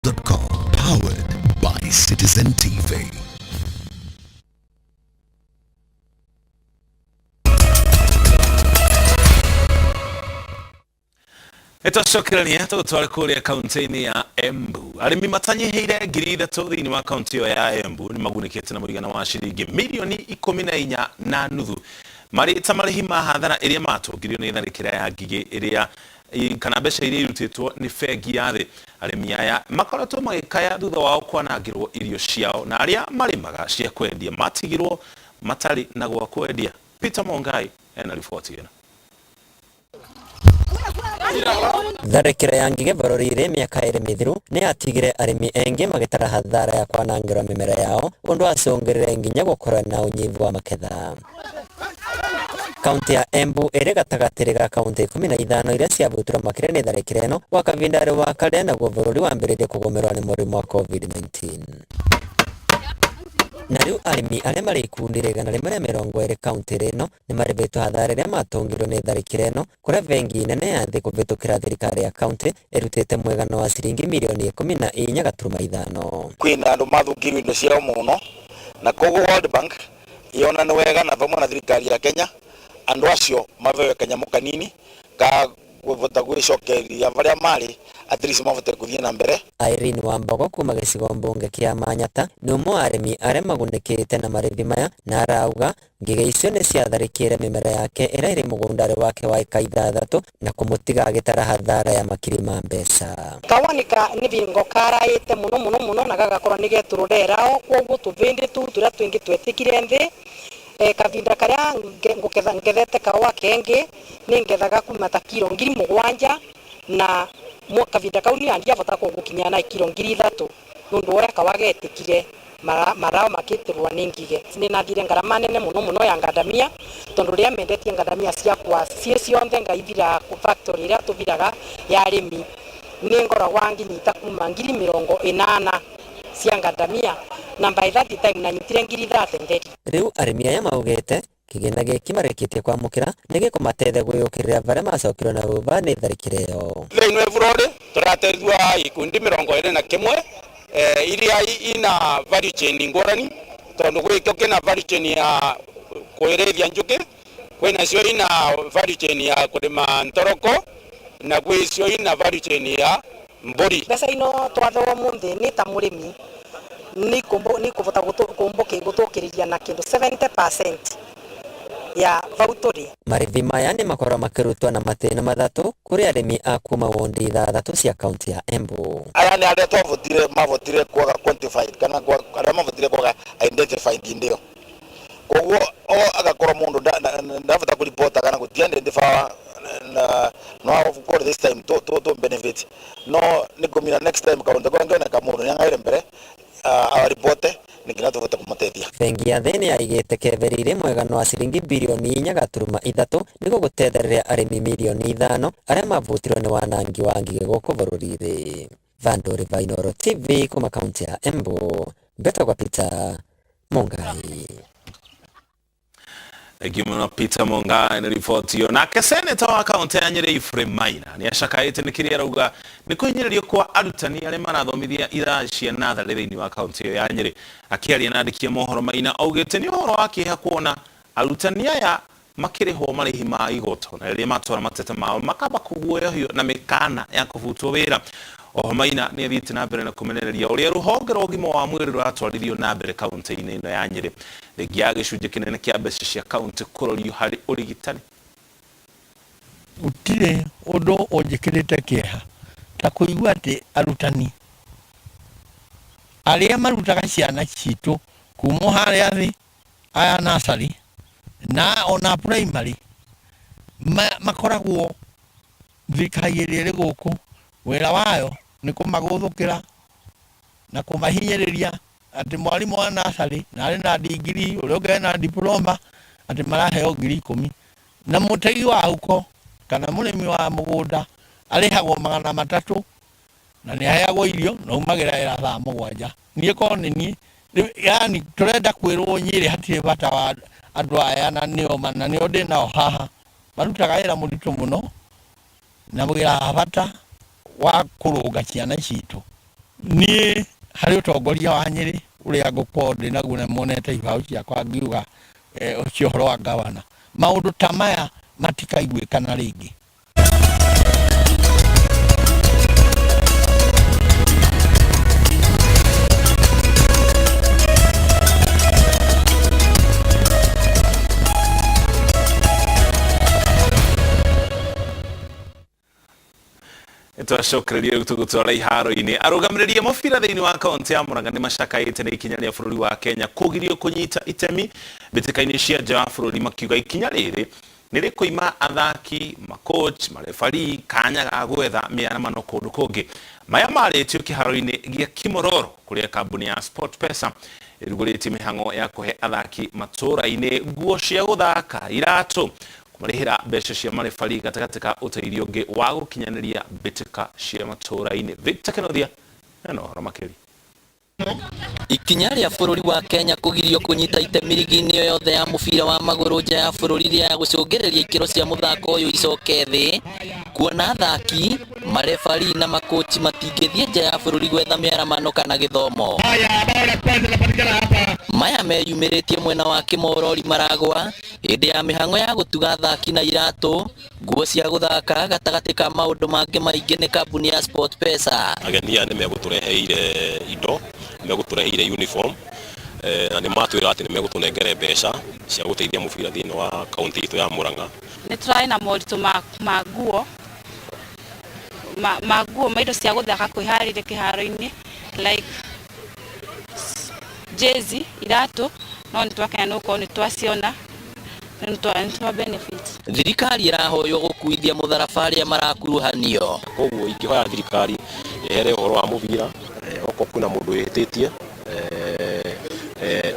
News.com, powered by Citizen TV. Etocokirania tugutwara kuria kaunti-ini ya Embu. Arimi matanyihiire ngiri ithatu thiini wa kaunti iyo ya Embu ni magunikite na muigana wa ciringi milioni 14.5 marita marihi ma hathara iria matungirio ni tharikira ya ngigi iria kana mbeca iria irutitwo ni bengi ya thi. Arimi aya makoretwo magikaya thutha wao kwanangirwo irio ciao na aria marimaga cia kwendia matigirwo matari na gwa kwendia. Peter Mongai ena riboti ino. Tharikira ya ngige bororire miaka iri mithiru ni atigire arimi engi magitara hathara ya kwanangira mimera yao undu acungirire nginya gukora na unyivu wa maketha. Kaunti ya Embu iri gatagatiri ga kaunti 15 iria ciabutirwo makire ni tharikira ino wa kavindari wa kare na bururi wambiririe kugomerwa ni murimu wa COVID-19. Na riu arimi aria mari ikundire igana rimwe ria mirongo iri kaunti ino ni maribitwo hathara iria matungirwo ni tharikira ino kuria bengi nene ya thi kuvitukira thirikari ya kaunti irutite mwegano wa ciringi milioni 14.5. Kwina andu mathungirwo indo ciao muno na koguo World Bank iona ni wega na vamwe na thirikari ya Kenya andu acio mavewe kanyamu kanini ka guvota gwicokeria varia mari at least mavote kuthie na mbere. Irene Wambogo kuma gicigo mbunge kia Manyata ni umwe arimi aria magunikite na marithi maya na arauga ngige icio ni ciatharikire mimera yake ira iri mugundari wake wa eka 6 na kumutiga agitara hathara ya makiri ma mbeca. Kawanika ni bingo karaite muno na gagakorwo ni getururerao koguo tuvindi tu turia twingi twetikire nthi kavinda karia ngethete kawa kengi ni ngethaga kuma ta kilo 7,000 na kavinda kau ni andia vota kugukinya na kilo 3,000 nundu ore kawagetikire marao makitirwa ni ngige ni nathire ngarama nene muno ya ngandamia tondu ria mendetie ngandamia ciakwa cionthe ngaithira ku factory ria tuviraga ya arimi ni ngoragwa nginyita kuma 80,000 cia ngandamia na by that time na nyitire 30,000. Riu arimi aya maugite kigina giki marikitie kwamukira ni gikumatethe gwiyukirira varia macokirwo na ruva ni tharikira iyo. Thiini burori turatethwa ikundi 21 iria ina value chain ngorani tondu gwikio kina value chain ya kuirithia njuki kwina cio ina value chain ya kurima ntoroko na gwicio ina value chain ya mburi. Mbeca ino twathwo munthi ni ta murimi ni kuvota gutukiriria na kindu 70% ya vauturi. Marithi maya ni makorwo makirutwo na matina mathatu kuri arimi a kuma wondi 6 cia kaunti ya Embu. Aya ni aria mavotire kwaga quantified kana aria mavotire kwaga identified ndio koguo agakorwo mundu ndavota kuripota kana gutia identify no of course this time to benefit no nikomina next time kaunti kwa ngene kamundu nyangaire mbere aripote nikina tuvota kumutethia. Bengi ya thini yaigite keverire mwegano wa ciringi bilioni 4.3 niguo gutetheriria arimi milioni 5 aria mavutirwo ni wanangi wa ngige guku bururi-ri. Vanduri Vainoro TV kuma kaunti ya Embu, Betagwa Peter Mongai. Egimuno Peter Mongai ni ripoti iyo. Nake seneta wa kaunti ya Nyeri Ephraim Maina ni ashakaite ni kiria rauga ni kuhinyiririo kwa arutani aria marathomithia ira cia natharĩ thĩinĩ wa kaunti iyo ya Nyeri. Akiaria na andĩki a mohoro Maina augĩte ni ũhoro wa kĩeha kuona arutani aya makĩrĩhwo marĩhi ma igoto na rĩrĩa matwara matete mao makamba kuguoyohio na mĩkana ya kũbutwo wĩra. Oho Maina ni athiĩte na mbere na kũmenereria ũrĩa rũhonge rwa ũgima wa mwĩrĩ rũratwarithio na mbere kaunti-inĩ ĩno ya Nyeri thengia ya gĩcunjĩ kĩnene kĩa mbeca cia kaunti kũrorio harĩ ũrigitani. Gũtirĩ ũndũ ũnjĩkĩrĩte kĩeha ta kũigua atĩ arutani arĩa marutaga ciana citũ kuma harĩa thĩ aya nursery na ona primary makoragwo thirikari ĩrĩ gũkũ wĩra wayo nĩ kũmaguthũkĩra na kũmahinyĩrĩria atĩ mwarimũ wa nursery na arĩ na degree ũrĩa ũngĩ na diploma atĩ maraheo 10,000 na mũtegi wa huko kana mũrĩmi wa mũgũnda arĩhagwo 300 na nĩ aheagwo irio na umagĩra wĩra thaa 7. Niĩ korwo nĩ niĩ yani tũrenda kwĩrwo Nyeri hatirĩ bata wa andũ aya na nĩo ndĩ nao haha marutaga wĩra mũritũ mũno na wĩra bata wa kũrũnga ciana citũ ni hari utongoria wa Nyeri uria ngũkorwo ndĩ naguo na monete ibao ciakwa ngiuga ũcio ũhoro wa gavana maũndũ ta maya matikaiguĩkana rĩngĩ. Twacokreria tugutwara iharo-ini arũgamĩrĩri mũbira thĩinĩ wa kaunti ya Murang'a nĩ macakaĩte na ikinya rĩa bũrũri wa Kenya kũgirio kũnyita itemi mbĩtĩka-inĩ cia nja wa bũrũri makiuga ikinya rĩrĩ nĩ rĩkũima athaki macoach marefari kanya ga gwetha mĩaramano kũndũ kũngĩ. Maya marĩtio kĩharo-inĩ gĩa Kimororo kũrĩa kambuni ya SportPesa ĩrugũrĩtie mĩhang'o ya kũhe athaki matũũra-inĩ nguo cia gũthaka iratũ marihira mbeca cia marefari gatagatĩ ka ũteithio ũngĩ wa gũkinyanĩria mbĩtĩka cia matũũra-inĩ. Victor Kenothia na ũhoro makĩria. Ikinya rĩa bũrũri wa Kenya kũgirio kũnyita itemi ligi-inĩ yothe ya mũbira wa magũrũ nja ya bũrũri rĩa gũcũngĩrĩria ikĩro cia mũthako ũyũ icoke thĩ, kuona athaki marefari na makochi matingĩthiĩ nja ya bũrũri gwetha mĩaramano kana gĩthomo. Maya meyumĩrĩtie mwena wa Kimorori Maragwa hĩndĩ ya mĩhang'o ya gũtuga athaki na iratũ, nguo cia gũthaka gatagatĩ ka maũndũ mangĩ maingĩ nĩ kambuni ya SportPesa. Ageni aya nĩ megũtũreheire indo, megũtũreheire uniform na nĩ matwĩra atĩ nĩ megũtũnengere mbeca cia gũteithia mũbira thĩinĩ wa kaunti itũ ya Murang'a. Nĩ tũrarĩ na moritũ ma nguo ma indo cia gũthaka kwĩharĩria kĩharo-inĩ like jezi iratũ, no nĩ twakena nĩ gũkorwo nĩ twaciona nĩ twa benefit. Thirikari ĩrahoywo gũkuithia mũtharaba arĩa marakuruhanio. Koguo ingĩhoya thirikari ehere ũhoro wa mũbira okorwo kwĩna mũndũ wĩhĩtĩtie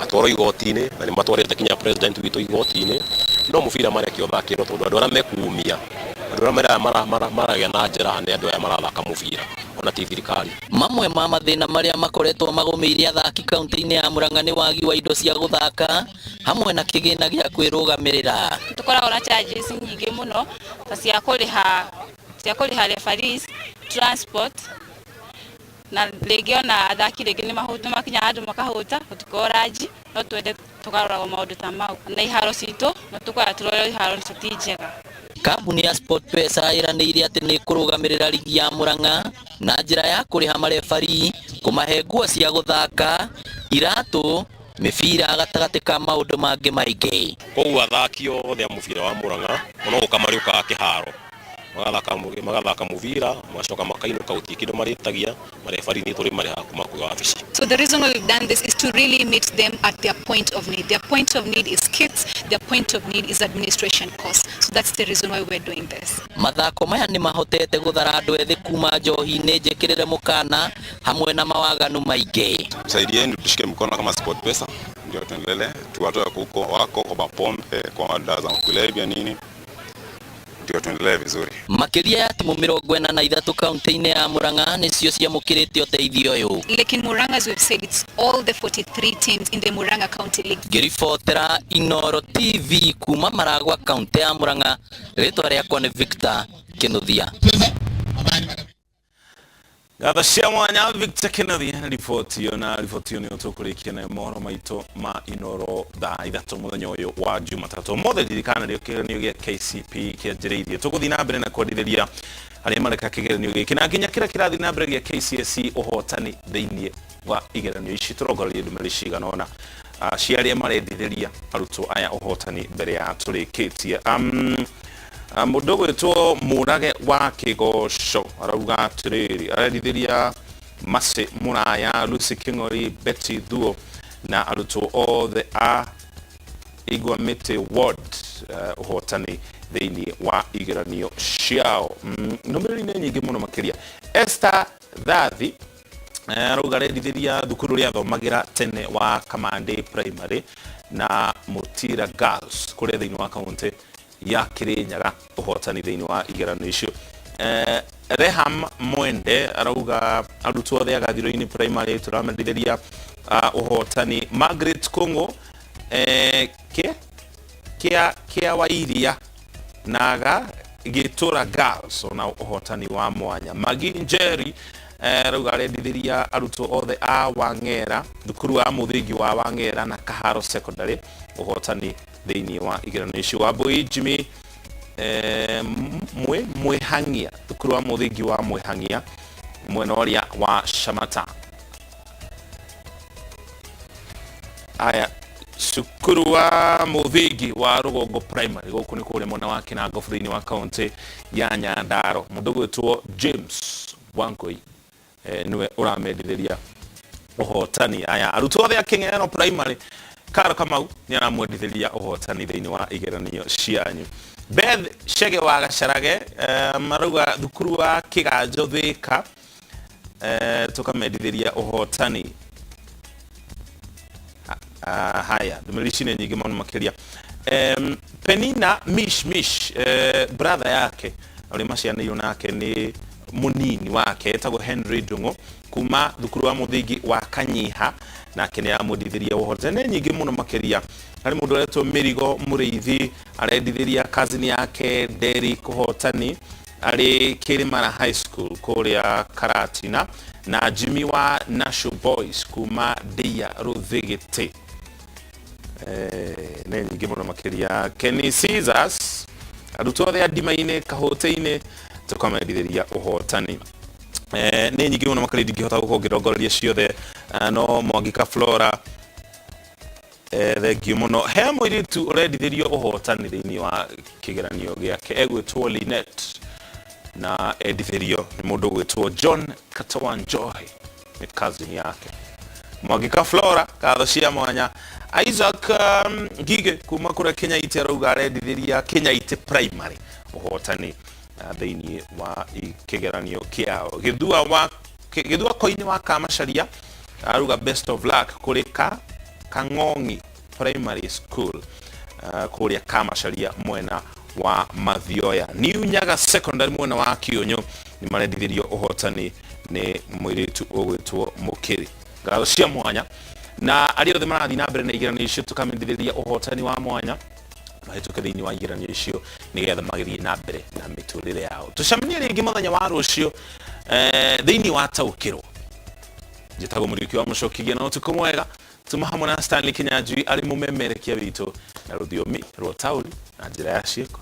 atwarwo igoti-inĩ na nĩ matwarĩte kinya president witũ igoti-inĩ, no mũbira marekio thakĩrwo tondũ andũ arĩa mekumia, andũ arĩa maragĩa na njĩra nĩ andũ arĩa marathaka mũbira, ona ti thirikari. Mamwe ma mathĩna marĩa makoretwo magũmĩire athaki kaunti-inĩ ya Murang'a nĩ wagi wa indo cia gũthaka hamwe na kĩgĩna gĩa kwĩrũgamĩrĩra. Tũkoragwo na charges nyingĩ mũno ta cia kũrĩha referees, transport na rĩngĩ ona athaki rĩngĩ nĩ makinya handũ makahũta tũkoraji, no twende tũkaroragwo maũndũ ta mau na iharo citũ no tũkoragwo tũroreo iharo nĩcio ti njega. Kambuni ya SportPesa ĩranĩire atĩ nĩ kũrũgamĩrĩra ligi ya Murang'a na njĩra ya kũrĩha marefari, kũmahe nguo cia gũthaka, iratũ, mĩbira gatagatĩ ka maũndũ mangĩ maingĩ. Koguo athaki othe a mũbira wa Murang'a no gũkamariũkaga kĩharo magathaka mũbira magacoka makainũka gũtirĩ kĩndũ marĩtagia, marefari nĩ tũrĩ marĩha kuma kwĩ wabici. So the reason why we've done this is to really meet them at their point of need. Their point of need is kits, their point of need is administration costs. So that's the reason why we're doing this. Mathako maya nĩ mahotete gũthara andũ ethĩ kuma njohi-inĩ njĩkĩrĩre mũkana hamwe na mawaganu maingĩ. Saidieni tushike mkono kama SportPesa ndio tuendelee, tuwatoe huko wako kwa pombe, kwa dawa za kulevya nini, ndio tuendelee vizuri. Makĩria ya timu 43 kaunti-inĩ ya Murang'a nĩcio ciamũkĩrĩte ũteithio ũyũ. Like in Murang'a, as we've said, it's all the 43 teams in the Murang'a County League. Ngĩribotera Inooro TV kuma Maragwa kaunti ya Murang'a, rĩtwa rĩakwa nĩ Victor Kenothia. Gatha cia mwanya Victor Kenothia na riboti nĩ ũtũkũrĩkia nayo mohoro maitũ ma Inooro thaa 3 mũthenya ũyũ wa Jumatatũ. Mothe ririkana rĩo kĩgeranio gĩa KCPE kĩanjĩrĩirie, tũgũthiĩ na mbere na kwendithĩria arĩa mareka kĩgeranio gĩkĩ na nginya kĩrĩa kĩrathiĩ na mbere gĩa KCSE ũhotani thĩinĩ wa igeranio ici. Tũrongoreirie ndũmĩrĩri cigana ũna cia arĩa marendithĩria arutwo aya ũhotani mbere ya tũrĩkĩtie. Mũndũ gwĩtwo Mũrage wa Kĩgoco arauga atĩrĩrĩ, arendithĩria Mercy Mũraya, Lucy Kĩng'ori, Betty Thuo na arutwo othe a Igwa Mĩtĩ Ward ũhotani thĩinĩ wa igeranio ciao. Ndũmĩrĩri nĩ nyingĩ mũno makĩria. Esther Thathi arauga arendithĩria thukuru ũrĩa athomagĩra tene wa Kamande Primary na Mutira Girls kũrĩa thĩinĩ wa kaunti ya Kirinyaga ũhotani thĩinĩ wa igeranio icio. Reham Mwende arauga arutwo othe a Gathiro-inĩ Primary tũramendithĩria ũhotani. Margaret Kũng'ũ kĩa Wairia naga Gĩtũra Girls ona ũhotani wa mwanya. Magi Njeri rauga arendithiria arutwo othe a Wangera thukuru wa muthingi wa Wangera na Kaharo Secondary uhotani thiini wa igeranio icio. Wambui Jimmy Mwihangia thukuru wa muthingi wa Mwihangia mwena uria wa Shamata. Aya, cukuru wa muthingi wa Rugongo Primary guku ni kuria mwena wa Kinango bũrũri-inĩ wa kaunti ya Nyandarua. Mũndũ gwĩtwo James Wangui niwe uramendithĩria uhotani. Aya, arutwo othe a King'eno Primary Karo Kamau ni aramwendithĩria uhotani thĩinĩ wa igeranio cianyu. Beth Shege wa Gacarage marauga thukuru wa Kiganjo Thika tukamendithĩria uhotani. Haya, ndumilishi ni nyingi mũno makĩria. Penina Mish brother yake uri macianĩirwo nake ni munini wake etagwo Henry Ndung'u kuma thukuru wa muthingi wa Kanyiha nake nĩ amũndithĩria ũhotani nyingĩ mũno makĩria. Harĩ mũndũ ũretwo Mĩrigo Mũrĩithi arendithĩria cousin yake Derrick ũhotani arĩ Kĩrĩmara High School kũrĩa Karatina, na Jimmy wa National Boys kuma Ndeia Rũthĩgĩtĩ nĩ nyingĩ mũno makĩria. Kenny Caesars arutwo othe a Ndima-inĩ Kahũtĩ-inĩ tukamendithĩria uhotani nĩ nyingĩ mũno makĩria ndingĩhota gũkũngĩrongoreria ciothe no Mwangika Flora thengiũ mũno. He mũirĩtu ũrendithĩrio uhotani thĩinĩ wa kĩgeranio gĩake egwĩtwo Linet na endithĩrio nĩ mũndũ gwĩtwo John Katawanjohi nĩ cousin yake. Mwangika Flora katho cia mwanya. Isaac Ngige kuma kũrĩa Kenyaite arauga arendithĩria Kenyaite Primary uhotani thĩinĩ wa kĩgeranio kĩao. Gĩthua Koini wa Kamacharia arauga best of luck kũrĩ Kang'ong'i Primary School kũrĩa Kamacharia mwena wa Mathioya. New Nyaga Secondary mwena wa Kĩonyo nĩ marendithĩrio uhotani nĩ mũirĩtu ũgwĩtwo Mũkĩri. Ngatho cia mwanya na arĩa othe marathiĩ na mbere na igeranio icio tukamendithĩria uhotani wa mwanya mahĩtũke thĩinĩ wa igeranio icio nĩgetha magĩthiĩ na mbere na mĩtũrĩre yao. Tũcemanie rĩngĩ mũthenya wa rũciũ thĩinĩ wa Taũkĩrwo. Njĩtagwo Mũriũki wa Mũcokithia na ũtukũ mwega. Tuma hamwe na Stanley Kinyanjui arĩ mũmemerekia witũ na rũthiomi rwa taũri na njĩra ya ciĩko.